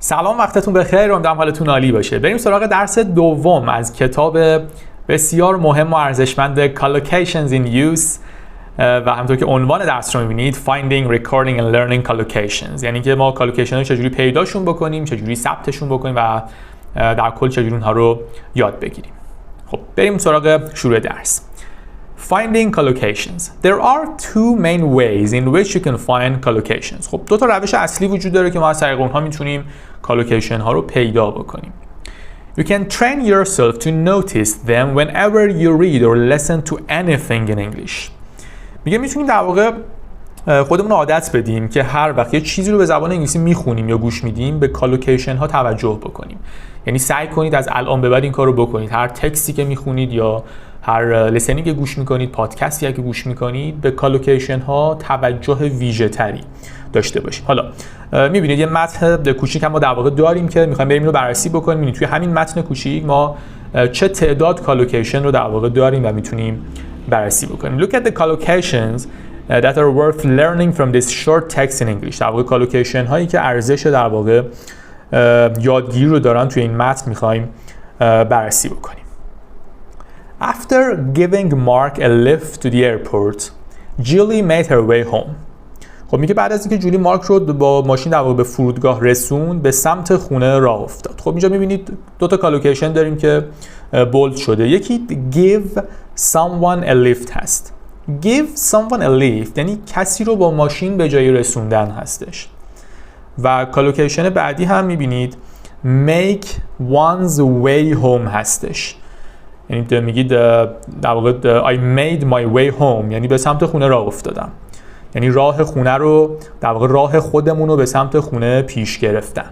سلام، وقتتون بخیر. امیدوارم حالتون عالی باشه. بریم سراغ درس دوم از کتاب بسیار مهم و ارزشمند Collocations in Use و همونطور که عنوان درس رو می‌بینید Finding, Recording and Learning Collocations، یعنی که ما کالوکیشن رو چجوری پیداشون بکنیم، چجوری ثبتشون بکنیم و در کل چجوری اونها رو یاد بگیریم. خب بریم سراغ شروع درس. Finding collocations. There are two main ways in which you can find collocations. خب دو تا روش اصلی وجود داره که ما از طریق اونها میتونیم collocation ها رو پیدا بکنیم. You can train yourself to notice them whenever you read or listen to anything in English. میگه میتونیم در واقع خودمون عادت بدیم که هر وقت یه چیزی رو به زبان انگلیسی میخونیم یا گوش میدیم به collocation ها توجه بکنیم. یعنی سعی کنید از الان به بعد این کارو بکنید. هر تکستی که میخونید یا هر لسنی که گوش میکنید، پادکستی که گوش میکنید، به کالوکیشن ها توجه ویژه تری داشته باشید. حالا میبینید یه متن کوچیک هم ما در واقع داریم که میخوایم بریم اینو بررسی بکنیم. میبینید توی همین متن کوچیک ما چه تعداد کالوکیشن رو در واقع داریم و میتونیم بررسی بکنیم. Look at the collocations that are worth learning from this short text in English. در واقع کالوکیشن هایی که ارزش در واقع یادگیری رو دارن توی این متن میخوایم بررسی بکنیم. After giving Mark a lift to the airport, Julie made her way home. خب میگه بعد از اینکه جولی مارک رو با ماشین در واقع به فرودگاه رسوند، به سمت خونه راه افتاد. خب اینجا میبینید دو تا کالوکیشن داریم که بولد شده. یکی give someone a lift هست. Give someone a lift یعنی کسی رو با ماشین به جای رسوندن هستش. و کالوکیشن بعدی هم میبینید make one's way home هستش. یعنی میگید در واقع I made my way home یعنی به سمت خونه راه افتادم. یعنی راه خونه رو در واقع راه خودمون رو به سمت خونه پیش گرفتن.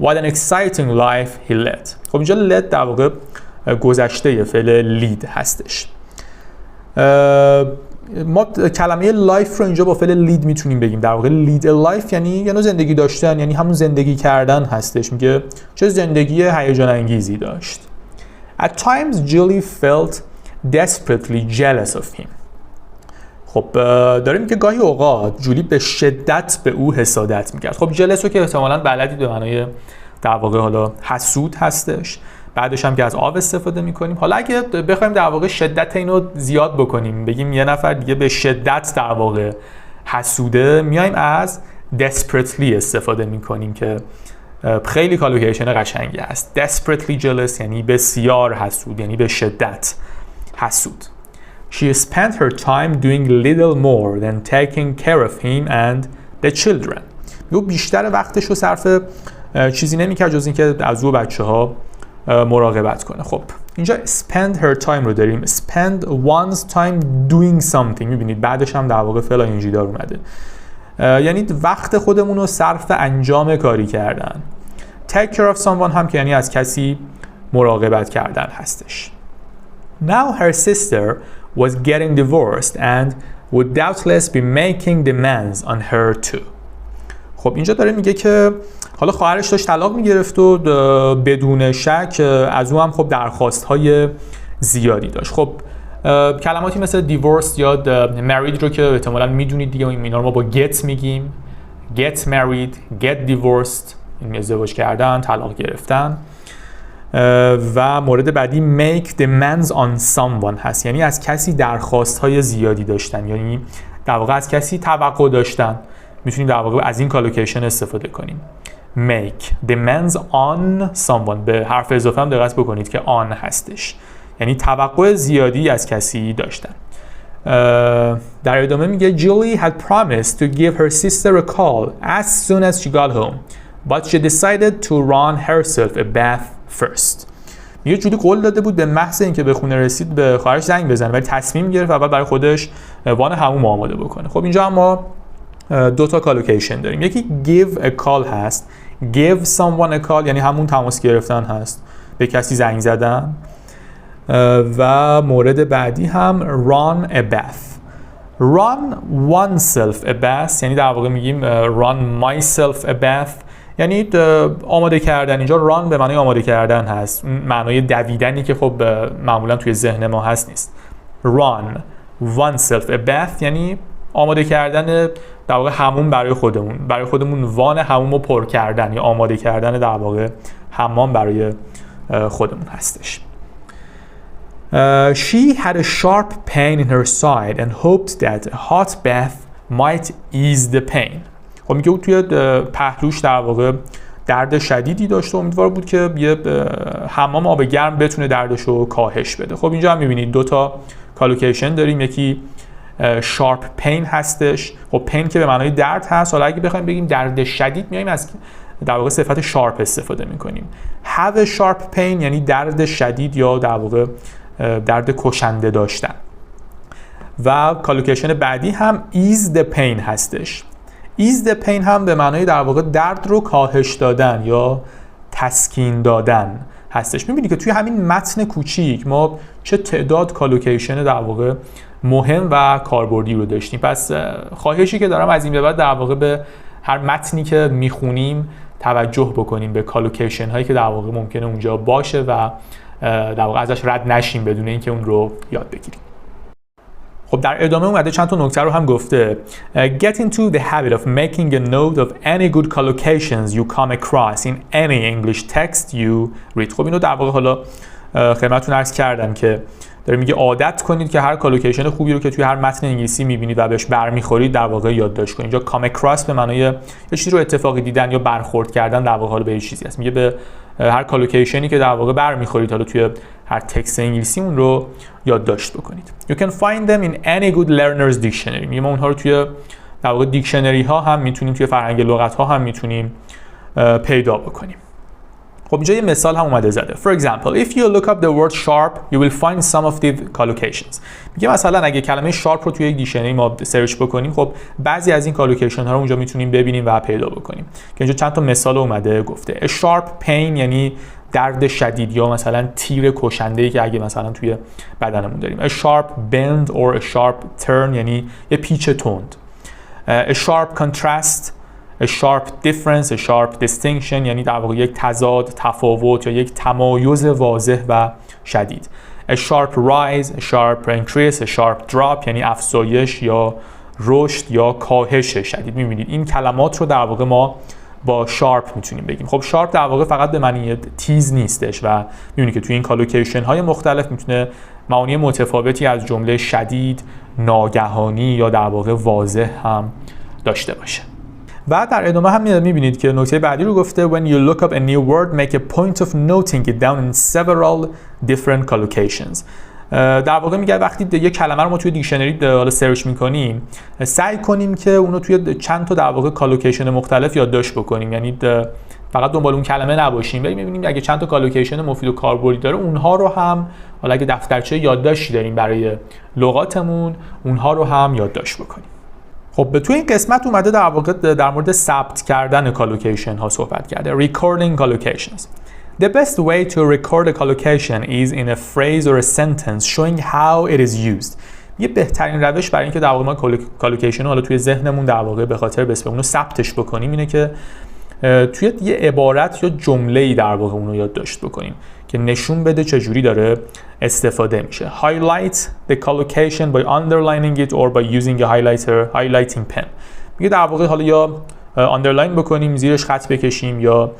What an exciting life he led. خب اینجا led در واقع گذشته فعل lead هستش. ما کلمه life رو اینجا با فعل lead میتونیم بگیم. در واقع lead a life یعنی نوع زندگی داشتن، یعنی همون زندگی کردن هستش. میگه چه زندگی هیجان انگیزی داشت. At times Julie felt desperately jealous of him. خب داریم که گاهی اوقات جولی به شدت به او حسادت میکرد. خب jealous رو که احتمالاً بلدید به معنای در واقع حالا حسود هستش. بعدش هم که از آب استفاده میکنیم. حالا اگه بخوایم در واقع شدت اینو زیاد بکنیم، بگیم یه نفر دیگه به شدت در واقع حسوده، میایم از desperately استفاده میکنیم که خیلی کالوکیشن قشنگی است. Desperately jealous یعنی بسیار حسود، یعنی به شدت حسود. She spent her time doing little more than taking care of him and the children. او بیشتر وقتش رو صرف چیزی نمی‌کرد جز اینکه از او بچه‌ها مراقبت کنه. خب اینجا spend her time رو داریم. Spend one's time doing something. می‌بینید بعدش هم در واقع فعل ing دار اومده. یعنی وقت خودمون رو صرف انجام کاری کردن. Take care of someone هم که یعنی از کسی مراقبت کردن هستش. Now her sister was getting divorced and would doubtless be making demands on her too. خب اینجا داره میگه که حالا خواهرش داشت طلاق میگرفت و بدون شک از او هم خب درخواست‌های زیادی داشت. خب کلماتی مثل divorced یا married رو که احتمالاً میدونید دیگه، اینا رو ما با get میگیم. get married, get divorced، این ازدواج کردن، طلاق گرفتن. و مورد بعدی make demands on someone هست، یعنی از کسی درخواست‌های زیادی داشتن، یعنی در واقع از کسی توقع داشتن. میتونیم در واقع از این کالوکیشن استفاده کنیم. make demands on someone، به حرف اضافه هم دقت بکنید که on هستش، یعنی توقع زیادی از کسی داشتن. در ادامه میگه Julie had promised to give her sister a call as soon as she got home, but she decided to run herself a bath first. میگه جولی قول داده بود به محض اینکه به خونه رسید به خواهرش زنگ بزنه، ولی تصمیم گرفت اول برای خودش وان حموم آماده بکنه. خب اینجا ما دو تا کالوکیشن داریم. یکی give a call هست. give someone a call یعنی همون تماس گرفتن هست، به کسی زنگ زدن. و مورد بعدی هم run a bath. run oneself a bath یعنی در واقع میگیم run myself a bath یعنی آماده کردن. اینجا run به معنای آماده کردن هست، معنای دویدنی که خب معمولا توی ذهن ما هست نیست. run oneself a bath یعنی آماده کردن در واقع حموم برای خودمون وان حموم رو پر کردن یا آماده کردن در واقع حمام برای خودمون هستش. She had a sharp pain in her side and hoped that a hot bath might ease the pain. خب میگه او توی پهلوش در واقع درد شدیدی داشت و امیدوار بود که یه حمام آب گرم بتونه دردش رو کاهش بده. خب اینجا هم میبینید دو تا کالوکیشن داریم، یکی شارپ پین هستش. خب پین که به معنای درد هست، حالا اگه بخوایم بگیم درد شدید میایم از در واقع صفت شارپ استفاده میکنیم. have a sharp pain یعنی درد شدید یا در واقع درد کشنده داشتن. و کالوکیشن بعدی هم ease the pain هستش. ease the pain هم به معنای در واقع درد رو کاهش دادن یا تسکین دادن هستش. میبینید که توی همین متن کوچیک ما چه تعداد کالوکیشن در واقع مهم و کاربردی رو داشتیم. پس خواهشی که دارم از این به بعد در واقع به هر متنی که میخونیم توجه بکنیم به کالوکیشن هایی که در واقع ممکنه اونجا باشه و در واقع ازش رد نشیم بدون اینکه اون رو یاد بگیریم. خب در ادامه اومده چند تا نکته رو هم گفته. Get into the habit of making a note of any good collocations you come across in any English text you read. خب اینو در واقع حالا خدمتتون عرض کردم که داره میگه عادت کنید که هر کالوکیشن خوبی رو که توی هر متن انگلیسی میبینید و بهش برمیخورید در واقع یادداشت کنید. اینجا come across به معنای یه چیزی رو اتفاقی دیدن یا برخورد کردن در واقع به یه چیزی است. میگه به هر کالوکیشنی که در واقع برمیخورید حالا توی هر تکست انگلیسی اون رو یادداشت بکنید. You can find them in any good learner's dictionary. میگه ما اونها رو توی در واقع دیکشنری ها هم میتونیم، توی فرهنگ لغت ها هم میتونیم پیدا بکنیم. خب اینجا یه مثال هم اومده زده. For example, if you look up the word sharp, you will find some of the collocations. میگه مثلا اگه کلمه sharp رو توی یک دیکشنری ما سرچ بکنیم، خب بعضی از این کالوکیشن ها رو اونجا میتونیم ببینیم و پیدا بکنیم. که اینجا چند تا مثال اومده گفته. A sharp pain یعنی درد شدید یا مثلا تیر کشنده‌ای که اگه مثلا توی بدنمون داریم. A sharp bend or a sharp turn یعنی یه پیچ تند. A sharp contrast, a sharp difference, a sharp distinction یعنی در واقع یک تضاد، تفاوت یا یک تمایز واضح و شدید. A sharp rise, a sharp increase, a sharp drop یعنی افزایش یا رشد یا کاهش شدید. می‌بینید این کلمات رو در واقع ما با شارپ میتونیم بگیم. خب شارپ در واقع فقط به معنی تیز نیستش و می‌بینید که توی این کالوکیشن های مختلف میتونه معانی متفاوتی از جمله شدید، ناگهانی یا در واقع واضح هم داشته باشه. و در ادامه هم می‌بینید که نکته بعدی رو گفته when you look up a new word make a point of noting it down in several different collocations. در واقع میگه وقتی یه کلمه رو ما توی دیکشنری حالا سرچ می‌کنیم سعی کنیم که اونو توی چند تا در واقع کالوکیشن مختلف یادداشت بکنیم. یعنی فقط دنبال اون کلمه نباشیم، ولی ببینیم اگه چند تا کالوکیشن مفید و کاربردی داره اونها رو هم حالا اگه دفترچه یادداشتی داریم برای لغاتمون اونها رو هم یادداشت بکنیم. خب توی این قسمت اومده در واقع در مورد ثبت کردن کالوکیشن ها صحبت کرده. Recording collocations. The best way to record a collocation is in a phrase or a sentence showing how it is used. یه بهترین روش برای اینکه در واقع ما کالوکیشن رو حالا توی ذهنمون در واقع به خاطر بسپاریم اون رو ثبتش بکنیم اینه که توی یه عبارت یا جمله‌ای در واقع اون رو یادداشت بکنیم که نشون بده چجوری داره استفاده میشه. Highlight the collocation by underlining it or by using a highlighting pen. میگه در واقع حالا یا underline بکنیم، زیرش خط بکشیم یا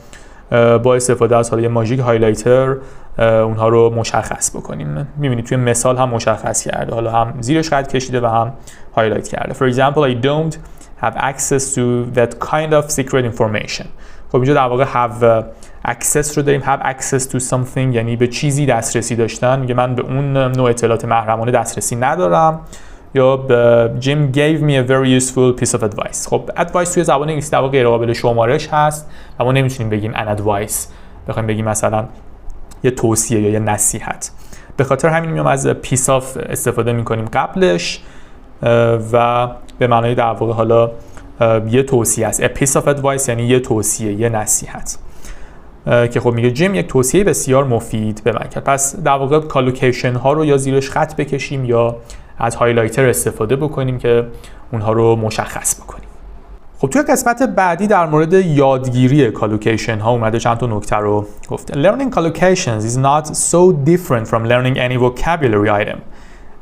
با استفاده از حالا یه ماژیک هایلایتر اونها رو مشخص بکنیم. می‌بینید توی مثال هم مشخص کرده، حالا هم زیرش خط کشیده و هم هایلایت کرده. For example, I don't have access to that kind of secret information. خب اینجا در واقع have access رو داریم. have access to something یعنی به چیزی دسترسی داشتن. میگه من به اون نوع اطلاعات محرمانه دسترسی ندارم. یا Jim gave me a very useful piece of advice. خب advice توی زبان انگلیسی در واقع غیر قابل شمارش هست و ما نمیتونیم بگیم an advice، بخوایم بگیم مثلا یه توصیه یا یه نصیحت. به خاطر همین میام از piece of استفاده میکنیم قبلش و به معنای در واقع حالا یه توصیه است. a piece of advice یعنی یه توصیه، یه نصیحت. که خب میگه جیم یک توصیه بسیار مفید به من کرد. پس در واقع کالوکیشن ها رو یا زیرش خط بکشیم یا از هایلایتر استفاده بکنیم که اونها رو مشخص بکنیم. خب توی قسمت بعدی در مورد یادگیری کالوکیشن ها اومده چند تا نکته رو گفته. Learning collocations is not so different from learning any vocabulary item.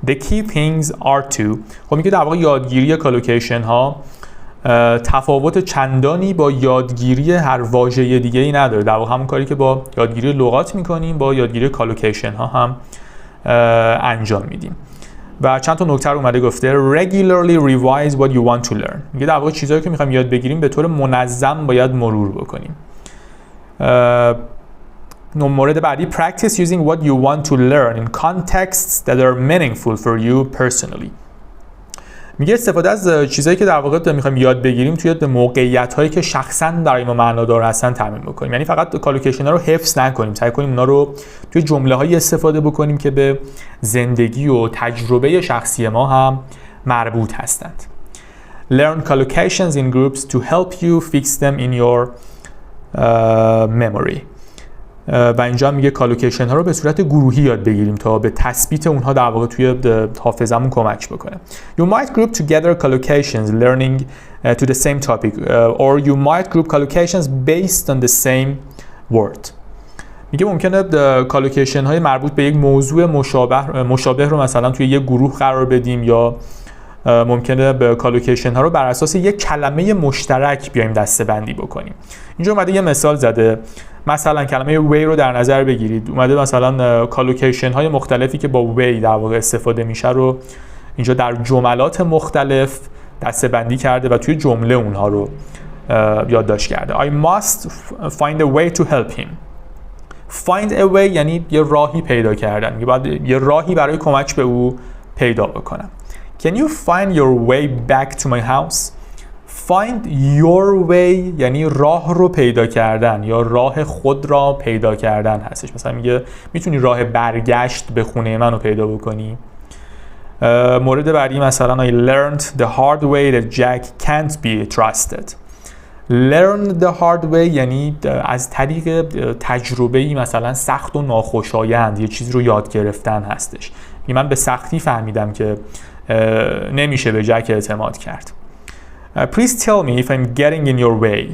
The key things are to. خب میگه در واقع یادگیری کالوکیشن ها تفاوت چندانی با یادگیری هر واژه دیگه ای نداره. در واقع همون کاری که با یادگیری لغات میکنیم با یادگیری کالوکیشن ها هم انجام میدیم. و چند تا نکته رو اومده گفته regularly revise what you want to learn. میگه در واقع چیزایی که میخوایم یاد بگیریم به طور منظم باید مرور بکنیم. مورد بعدی practice using what you want to learn in contexts that are meaningful for you personally. میگه استفاده از چیزایی که در واقع میخوایم یاد بگیریم توی موقعیت‌هایی که شخصاً برای ما معنادار هستن تامین بکنیم. یعنی فقط کالوکیشن‌ها رو حفظ نکنیم، سعی کنیم اونا رو توی جمله‌هایی استفاده بکنیم که به زندگی و تجربه شخصی ما هم مربوط هستند. Learn collocations in groups to help you fix them in your memory. و اینجا میگه کالوکیشن ها رو به صورت گروهی یاد بگیریم تا به تثبیت اونها در واقع توی حافظمون کمک بکنه. You might group together collocations learning to the same topic or you might group collocations based on the same word. میگه ممکنه کالوکیشن های مربوط به یک موضوع مشابه رو مثلا توی یک گروه قرار بدیم یا ممکنه به کالوکیشن ها رو بر اساس یک کلمه مشترک بیایم دسته‌بندی بکنیم. اینجا اومده یه مثال زده، مثلا کلمه وی رو در نظر بگیرید. اومده مثلا کالوکیشن های مختلفی که با وی در واقع استفاده میشه رو اینجا در جملات مختلف دسته‌بندی کرده و توی جمله اونها رو یادداشت کرده. I must find a way to help him. Find a way یعنی یه راهی پیدا کردن، میگه باید یه راهی برای کمک به او پیدا بکنم. Can you find your way back to my house? Find your way یعنی راه رو پیدا کردن یا راه خود را پیدا کردن هستش. مثلا میگه میتونی راه برگشت به خونه من رو پیدا بکنی. مورد بعدی مثلا I learned the hard way that Jack can't be trusted. Learn the hard way یعنی از طریق تجربه‌ای مثلا سخت و ناخوشایند یه چیز رو یاد گرفتن هستش. من به سختی فهمیدم که نمیشه به جک اعتماد کرد. Please tell me if I'm getting in your way.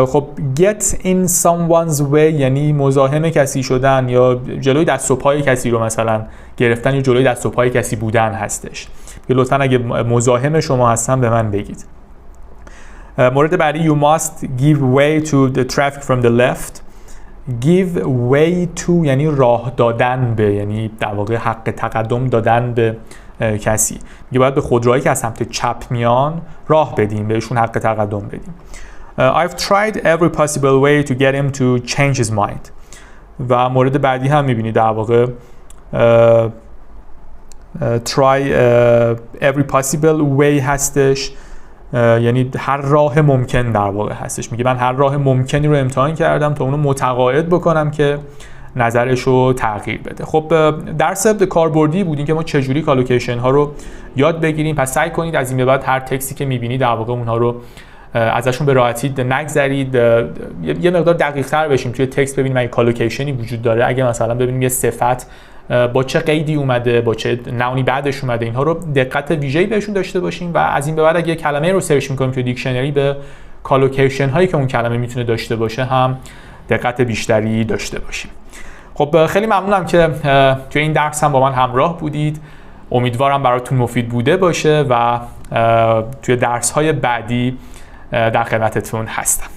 خب get in someone's way یعنی مزاحم کسی شدن یا جلوی دست و پای کسی رو مثلا گرفتن یا جلوی دست و پای کسی بودن هستش. لطفاً اگه مزاحم شما هستم به من بگید. مورد بعدی you must give way to the traffic from the left. Give way to یعنی راه دادن به، یعنی در واقع حق تقدم دادن به کسی. میگه باید به خودروهایی که از سمت چپ میان راه بدیم، بهشون حق تقدم بدیم. I've tried every possible way to get him to change his mind. و مورد بعدی هم میبینی در واقع try every possible way هستش، یعنی هر راه ممکن در واقع هستش. میگه من هر راه ممکنی رو امتحان کردم تا اونو متقاعد بکنم که نظرش رو تغییر بده. خب درس کاربردی بود این که ما چجوری کالوکیشن ها رو یاد بگیریم. پس سعی کنید از این به بعد هر تکستی که میبینید در واقع اونها رو ازشون به راحتی نگذرید. یه مقدار دقیق تر بشیم توی تکست، ببینیم اگه کالوکیشنی وجود داره، اگه مثلا ببینیم یه صفت با چه قیدی اومده، با چه ناونی بعدش اومده، اینها رو دقت ویژه‌ای بهشون داشته باشیم و از این به بعد اگه کلمه رو سرچ می‌کنیم توی دیکشنری به کالوکیشن هایی که اون کلمه میتونه داشته باشه هم دقت بیشتری داشته باشیم. خب خیلی ممنونم که توی این درس هم با من همراه بودید. امیدوارم براتون مفید بوده باشه و توی درس‌های بعدی در خدمتتون هستم.